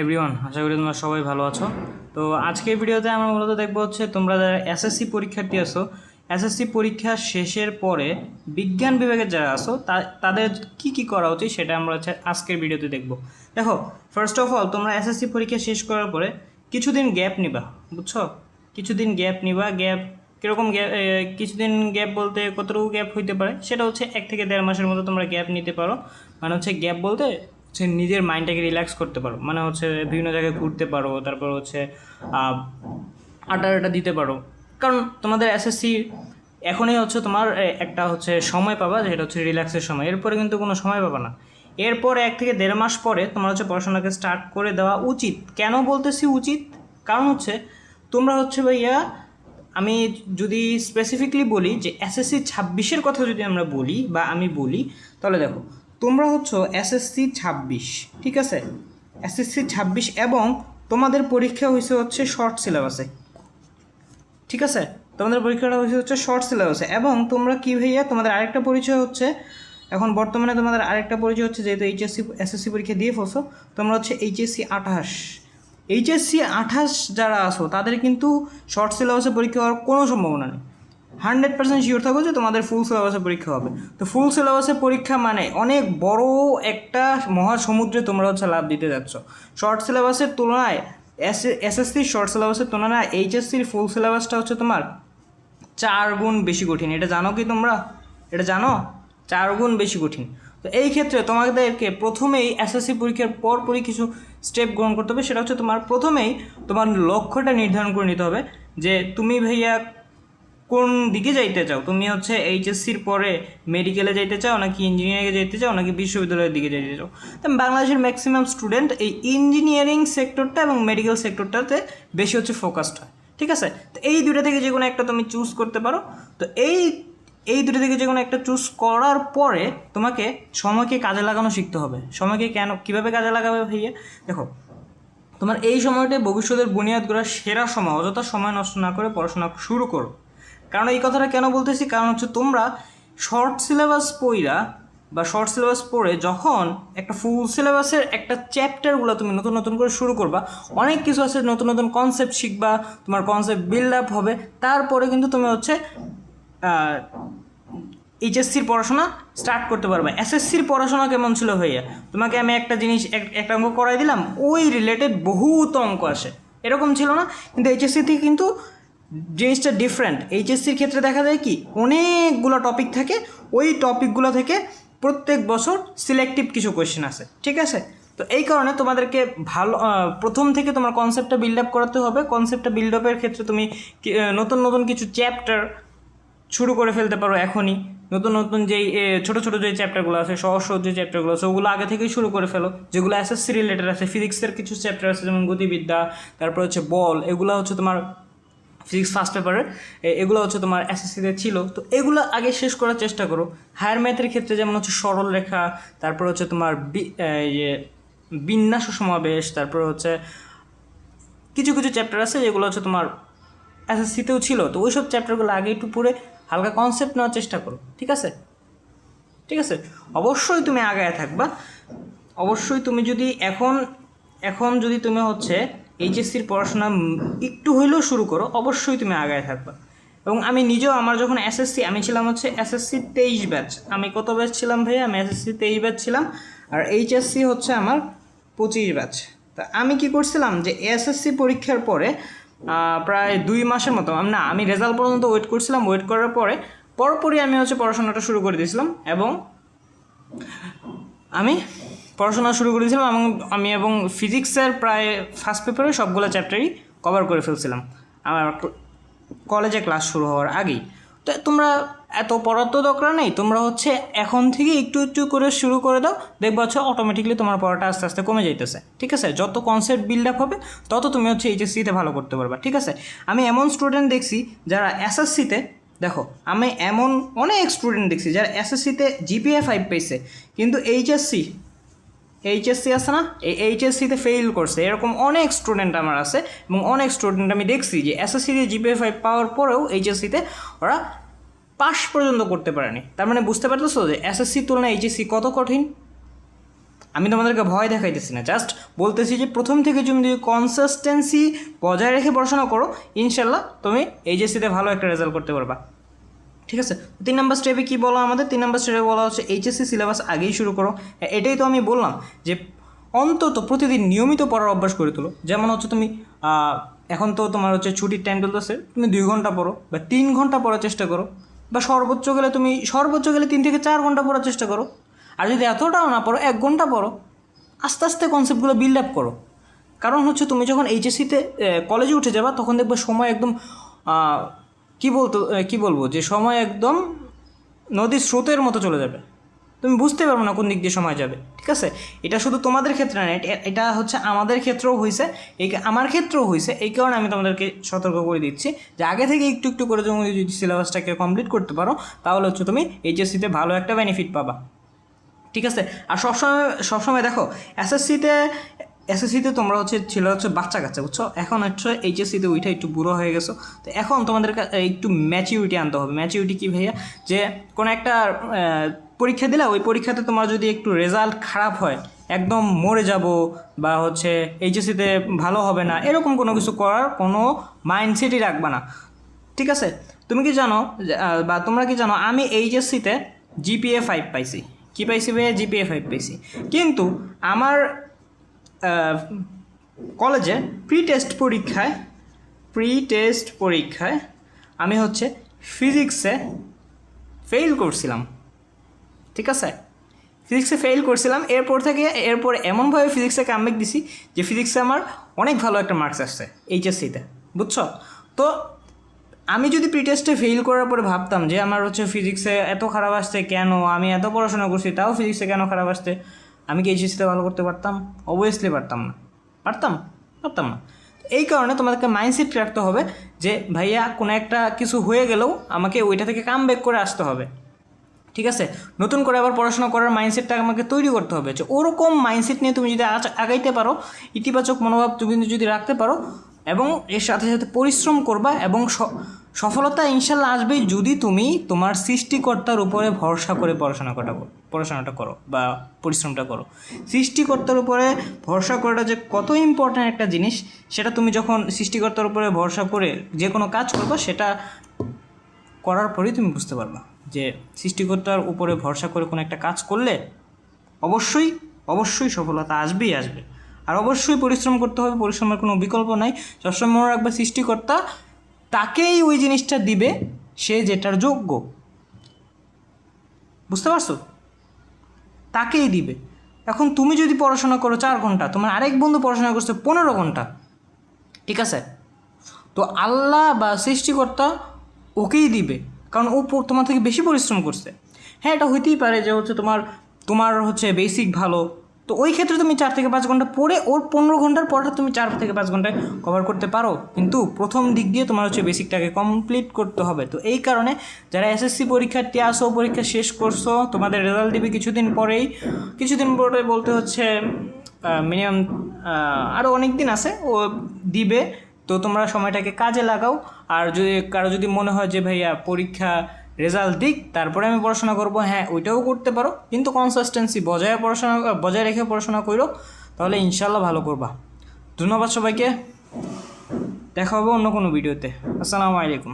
Everyone, আশা করি তোমরা সবাই ভালো আছো। তো আজকের ভিডিওতে আমরা মূলত দেখবো হচ্ছে তোমরা যারা এসএসসি পরীক্ষার্থী আছো, এসএসসি পরীক্ষা শেষের পরে বিজ্ঞান বিভাগের যারা আছো তাদের কি কি করা উচিত সেটা আমরা হচ্ছে আজকের ভিডিওতে দেখব। দেখো, ফার্স্ট অফ অল তোমরা এসএসসি পরীক্ষা শেষ করার পরে কিছুদিন গ্যাপ নিবা, বুঝছো? কিছুদিন গ্যাপ নিবা। গ্যাপ কীরকম গ্যাপ? কিছুদিন গ্যাপ বলতে কতটুকু গ্যাপ হইতে পারে সেটা হচ্ছে 1 থেকে 1.5 মাসের মতো তোমরা গ্যাপ নিতে পারো। মানে হচ্ছে গ্যাপ বলতে হচ্ছে নিজের মাইন্ডটাকে রিল্যাক্স করতে পারো, মানে হচ্ছে বিভিন্ন জায়গায় ঘুরতে পারো, তারপর হচ্ছে আড্ডা দিতে পারো। কারণ তোমাদের এসএসসি এখনই হচ্ছে তোমার একটা হচ্ছে সময় পাবা, যেটা হচ্ছে রিল্যাক্সের সময়। এরপরে কিন্তু কোনো সময় পাবা না। এরপর 1 থেকে 1.5 মাস পরে তোমার হচ্ছে পড়াশোনাকে স্টার্ট করে দেওয়া উচিত। কেন বলতেছি উচিত? কারণ হচ্ছে তোমরা হচ্ছে ভাইয়া, আমি যদি স্পেসিফিকলি বলি যে এসএসসি 26-এর কথা যদি আমরা বলি বা আমি বলি, তাহলে দেখো তোমরা হচ্ছে এসএসসি 26, ঠিক আছে? এসএসসি 26 এবং তোমাদের পরীক্ষা হয়েছে হচ্ছে শর্ট সিলেবাসে, ঠিক আছে? তোমাদের পরীক্ষাটা হচ্ছে শর্ট সিলেবাসে। এবং তোমরা কি ভাইয়া, তোমাদের আরেকটা পরিচয় হচ্ছে এখন বর্তমানে তোমাদের আরেকটা পরিচয় হচ্ছে, যেহেতু এসএসসি পরীক্ষা দিয়ে ফেলছো, তোমরা হচ্ছে এইচএসসি 28 যারা আসো তাদের কিন্তু শর্ট সিলেবাসে পরীক্ষা হওয়ার কোনো সম্ভাবনা নেই। 100% শিওর থাকো যে তোমাদের ফুল সিলেবাসে পরীক্ষা হবে। তো ফুল সিলেবাসে পরীক্ষা মানে অনেক বড় একটা মহাসমুদ্রে তোমরা হচ্ছে লাভ দিতে যাচ্ছ। শর্ট সিলেবাসের তুলনায় এসএসসির শর্ট সিলেবাসের তুলনায় এইচএসসির ফুল সিলেবাসটা হচ্ছে তোমার 4 গুণ বেশি কঠিন। এটা জানো কি তোমরা? এটা জানো? 4 গুণ বেশি কঠিন। তো এই ক্ষেত্রে তোমাদেরকে প্রথমেই এসএসসি পরীক্ষার পরপরই কিছু স্টেপ গ্রহণ করতে হবে। সেটা হচ্ছে তোমার প্রথমেই তোমার লক্ষ্যটা নির্ধারণ করে নিতে হবে যে তুমি ভাইয়া কোন দিকে যাইতে চাও। তুমি হচ্ছে এইচএসসির পরে মেডিকেলে যাইতে চাও, নাকি ইঞ্জিনিয়ারিংয়ে যাইতে চাও, নাকি বিশ্ববিদ্যালয়ের দিকে যাইতে চাও? তো বাংলাদেশের ম্যাক্সিমাম স্টুডেন্ট এই ইঞ্জিনিয়ারিং সেক্টরটা এবং মেডিকেল সেক্টরটাতে বেশি হচ্ছে ফোকাসড হয়, ঠিক আছে? তো এই দুটো থেকে যে কোনো একটা তুমি চুজ করতে পারো। তো এই দুটো থেকে যে কোনো একটা চুজ করার পরে তোমাকে সময়কে কাজে লাগানো শিখতে হবে। সময়কে কীভাবে কাজে লাগাবে ভাইয়া? দেখো, তোমার এই সময়টাই ভবিষ্যতের বুনিয়াদ গড়ার সেরা সময়। অযথা সময় নষ্ট না করে পড়াশোনা শুরু করো। কারণ এই কথাটা কেন বলতেছি, কারণ হচ্ছে তোমরা শর্ট সিলেবাস পড়ে যখন একটা ফুল সিলেবাসের একটা চ্যাপ্টারগুলো তুমি নতুন করে শুরু করবা, অনেক কিছু আছে, নতুন কনসেপ্ট শিখবা, তোমার কনসেপ্ট বিল্ড আপ হবে। তারপরে কিন্তু তুমি হচ্ছে এইচএসসির পড়াশোনা স্টার্ট করতে পারবে। এসএসসির পড়াশোনা কেমন ছিল ভাইয়া? তোমাকে আমি একটা জিনিস একটা অঙ্ক করাই দিলাম, ওই রিলেটেড বহুত অঙ্ক আসে, এরকম ছিল না। কিন্তু এইচএসসি থেকে কিন্তু জিনিসটা ডিফারেন্ট। এইচএসসির ক্ষেত্রে দেখা যায় কি, অনেকগুলো টপিক থাকে, ওই টপিকগুলো থেকে প্রত্যেক বছর সিলেক্টিভ কিছু কোয়েশ্চেন আসে, ঠিক আছে? তো এই কারণে তোমাদেরকে ভালো প্রথম থেকে তোমার কনসেপ্টটা বিল্ড আপ করাতে হবে। কনসেপ্টটা বিল্ড আপের ক্ষেত্রে তুমি নতুন কিছু চ্যাপ্টার শুরু করে ফেলতে পারো এখনই। নতুন যেই ছোটো যে চ্যাপ্টারগুলো আছে, সহজ যে চ্যাপ্টারগুলো আছে, ওগুলো আগে থেকেই শুরু করে ফেলো। যেগুলো এসএসসি রিলেটেড আছে, ফিজিক্সের কিছু চ্যাপ্টার আছে যেমন গতিবিদ্যা, তারপর হচ্ছে বল, এগুলো হচ্ছে তোমার ফিজিক্স ফার্স্ট পেপারের, এগুলো হচ্ছে তোমার এসএসসিতে ছিল। তো এগুলো আগে শেষ করার চেষ্টা করো। হায়ার ম্যাথের ক্ষেত্রে যেমন হচ্ছে সরল রেখা, তারপর হচ্ছে তোমার বিন্যাস ও সমাবেশ, তারপর হচ্ছে কিছু চ্যাপ্টার আছে যেগুলো হচ্ছে তোমার এসএসসিতেও ছিল। তো ওই সব চ্যাপ্টারগুলো আগে একটু পড়ে হালকা কনসেপ্ট নেওয়ার চেষ্টা করো, ঠিক আছে? অবশ্যই তুমি আগায় থাকবা। অবশ্যই তুমি যদি এখন যদি তুমি হচ্ছে এইচএসসির পড়াশোনা একটু হইলেও শুরু করো, অবশ্যই তুমি আগায় থাকবা। এবং আমি নিজেও, আমার যখন এসএসসি, আমি ছিলাম হচ্ছে এসএসসি 23 ব্যাচ। আমি কত ব্যাচ ছিলাম ভাইয়া? আমি এসএসসি 23 ব্যাচ ছিলাম, আর এইচএসসি হচ্ছে আমার 25 ব্যাচ। তা আমি কি করছিলাম যে এসএসসি পরীক্ষার পরে প্রায় 2 মাসের মতো, আমি রেজাল্ট পর্যন্ত ওয়েট করছিলাম। ওয়েট করার পরপরই আমি হচ্ছে পড়াশোনাটা শুরু করে দিয়েছিলাম এবং আমি ফিজিক্সের প্রায় ফার্স্ট পেপারে সবগুলো চ্যাপ্টারই কভার করে ফেলছিলাম আমার কলেজে ক্লাস শুরু হওয়ার আগেই। তো তোমরা এত পড়ার তো দরকার নেই, তোমরা হচ্ছে এখন থেকে একটু করে শুরু করে দাও, দেখবা হচ্ছে অটোমেটিকলি তোমার পড়াটা আস্তে আস্তে কমে যাইতেছে, ঠিক আছে? যত কনসেপ্ট বিল্ড আপ হবে তত তুমি হচ্ছে এইচএসসিতে ভালো করতে পারবা, ঠিক আছে? আমি এমন স্টুডেন্ট দেখছি যারা এসএসসিতে, দেখো আমি এমন অনেক স্টুডেন্ট দেখছি যারা এসএসসিতে জিপিএ 5 পেয়েছে, কিন্তু এইচএসসি আছে না, এই এইচএসসিতে ফেইল করছে। এরকম অনেক স্টুডেন্ট আমার আছে এবং অনেক স্টুডেন্ট আমি দেখছি যে এসএসসিতে জিপিএ 5 পাওয়ার পরেও এইচএসসিতে ওরা পাস পর্যন্ত করতে পারেনি। তার মানে বুঝতে পারতেছো যে এসএসসির তুলনায় এইচএসসি কত কঠিন। আমি তোমাদেরকে ভয় দেখাইতেছি না, জাস্ট বলতেছি যে প্রথম থেকে তুমি যদি কনসিস্টেন্সি বজায় রেখে পড়াশোনা করো, ইনশাল্লাহ তুমি এইচএসসিতে ভালো একটা রেজাল্ট করতে পারবা। ঠিক আছে, 3 নম্বর স্টেপে কী বলো আমাদের? 3 নম্বর স্টেপে বলা হচ্ছে এইচএসসি সিলেবাস আগেই শুরু করো। এটাই তো আমি বললাম যে অন্তত প্রতিদিন নিয়মিত পড়ার অভ্যাস করে তোলো। যেমন হচ্ছে তুমি এখন তো তোমার হচ্ছে ছুটির টাইম চলতেছে, তুমি 2 ঘন্টা পড়ো বা 3 ঘন্টা পড়ার চেষ্টা করো, বা সর্বোচ্চ গেলে 3 থেকে 4 ঘন্টা পড়ার চেষ্টা করো। আর যদি এতটাও না পড়ো, 1 ঘন্টা পড়ো। আস্তে আস্তে কনসেপ্টগুলো বিল্ড আপ করো। কারণ হচ্ছে তুমি যখন এইচএসসিতে কলেজে উঠে যাবা, তখন দেখবে সময় একদম কী বলবো যে সময় একদম নদীর স্রোতের মতো চলে যাবে, তুমি বুঝতে পারবো না কোন দিক দিয়ে সময় যাবে। ঠিক আছে, এটা শুধু তোমাদের ক্ষেত্রে না, এটা হচ্ছে আমাদের ক্ষেত্রেও হয়েছে, আমার ক্ষেত্রেও হয়েছে। এই কারণে আমি তোমাদেরকে সতর্ক করে দিচ্ছি যে আগে থেকে একটু একটু করে তুমি যদি সিলেবাসটাকে কমপ্লিট করতে পারো, তাহলে হচ্ছে তুমি এইচএসসিতে ভালো একটা বেনিফিট পাবা। ঠিক আছে, আর সবসময় দেখো এসএসসিতে তোমরা ছিল বাচ্চা কাচ্চা, বুঝছো? এখন হচ্ছে এইচএসসিতে ওইটা একটু বুড়ো হয়ে গেছো। তো এখন তোমাদের একটু ম্যাচিউরিটি আনতে হবে। ম্যাচিউরিটি কী ভাইয়া? যে কোনো একটা পরীক্ষা দিলা, ওই পরীক্ষাতে তোমার যদি একটু রেজাল্ট খারাপ হয়, একদম মরে যাব বা হচ্ছে এইচএসসিতে ভালো হবে না, এরকম কোনো কিছু করার কোনো মাইন্ডসেটই রাখবা না। ঠিক আছে, তুমি কি জানো বা তোমরা কি জানো, আমি এইচএসসিতে জিপিএ 5 পাইছি। কী পাইছি ভাইয়া? জিপিএ 5 পাইছি। কিন্তু আমার কলেজে প্রি টেস্ট পরীক্ষায় আমি হচ্ছে ফিজিক্সে ফেল করছিলাম। ঠিক আছে, ফিজিক্সে ফেল করছিলাম। এরপর এমনভাবে ফিজিক্সে কামব্যাক দিছি যে ফিজিক্সে আমার অনেক ভালো একটা মার্কস আসছে এইচএসসিতে, বুঝছো? তো আমি যদি প্রি টেস্টে ফেল করার পরে ভাবতাম যে আমার হচ্ছে ফিজিক্সে এত খারাপ আসছে কেন, আমি এত পড়াশোনা করছি তাও ফিজিক্সে কেন খারাপ আসছে, আমি কি এইচএসসিতে ভালো করতে পারতাম? অবভিয়াসলি পারতাম না। পারতাম না। এই কারণে তোমাদেরকে মাইন্ডসেট রাখতে হবে যে ভাইয়া কোনো একটা কিছু হয়ে গেলেও আমাকে ওইটা থেকে কামব্যাক করে আসতে হবে। ঠিক আছে, নতুন করে আবার পড়াশোনা করার মাইন্ডসেটটা আমাকে তৈরি করতে হবে। যে ওরকম মাইন্ডসেট নিয়ে তুমি যদি আগাইতে পারো, ইতিবাচক মনোভাব তুমি যদি রাখতে পারো এবং এর সাথে সাথে পরিশ্রম করবা, এবং সফলতা ইনশাল্লাহ আসবেই যদি তুমি তোমার সৃষ্টিকর্তার উপরে ভরসা করে পড়াশোনাটা করো বা পরিশ্রমটা করো। সৃষ্টিকর্তার উপরে ভরসা করাটা যে কত ইম্পর্ট্যান্ট একটা জিনিস, সেটা তুমি যখন সৃষ্টিকর্তার উপরে ভরসা করে যে কোনো কাজ করবা, সেটা করার পরেই তুমি বুঝতে পারবা যে সৃষ্টিকর্তার উপরে ভরসা করে কোনো একটা কাজ করলে অবশ্যই সফলতা আসবে। আর অবশ্যই পরিশ্রম করতে হবে, পরিশ্রমের কোনো বিকল্প নাই। সবসময় মনে রাখবে সৃষ্টিকর্তা তাকেই ওই জিনিসটা দিবে সে যেটার যোগ্য। বুঝতে পারছো? তাকেই দিবে। এখন তুমি যদি পড়াশোনা করো 4 ঘন্টা, তোমার আরেক বন্ধু পড়াশোনা করছে 15 ঘন্টা, ঠিক আছে, তো আল্লাহ বা সৃষ্টিকর্তা ওকেই দিবে, কারণ ও তোমার থেকে বেশি পরিশ্রম করছে। হ্যাঁ, এটা হইতেই পারে যে হচ্ছে তোমার হচ্ছে বেসিক ভালো, তো ওই ক্ষেত্রে তুমি 4 থেকে 5 ঘন্টা পড়ে ওর 15 ঘন্টার পড়াটা তুমি 4 থেকে 5 ঘন্টায় কভার করতে পারো। কিন্তু প্রথম দিক দিয়ে তোমার হচ্ছে বেসিকটাকে কমপ্লিট করতে হবে। তো এই কারণে যারা এসএসসি পরীক্ষার্থী আসো, পরীক্ষা শেষ করছো, তোমাদের রেজাল্ট দিবে কিছুদিন পরে বলতে হচ্ছে মিনিমাম আরও অনেক দিন আছে, ও দিবে। তো তোমরা সময়টাকে কাজে লাগাও। আর কারো যদি মনে হয় যে ভাইয়া পরীক্ষা রেজাল্ট দিক তারপরে আমি পড়াশোনা করব, হ্যাঁ ওইটাও করতে পারো, কিন্তু কনসিস্টেন্সি বজায় রেখে পড়াশোনা করো, তাহলে ইনশাল্লাহ ভালো করবা। ধন্যবাদ সবাইকে, দেখা হবে অন্য কোনো ভিডিওতে। আসসালামু আলাইকুম।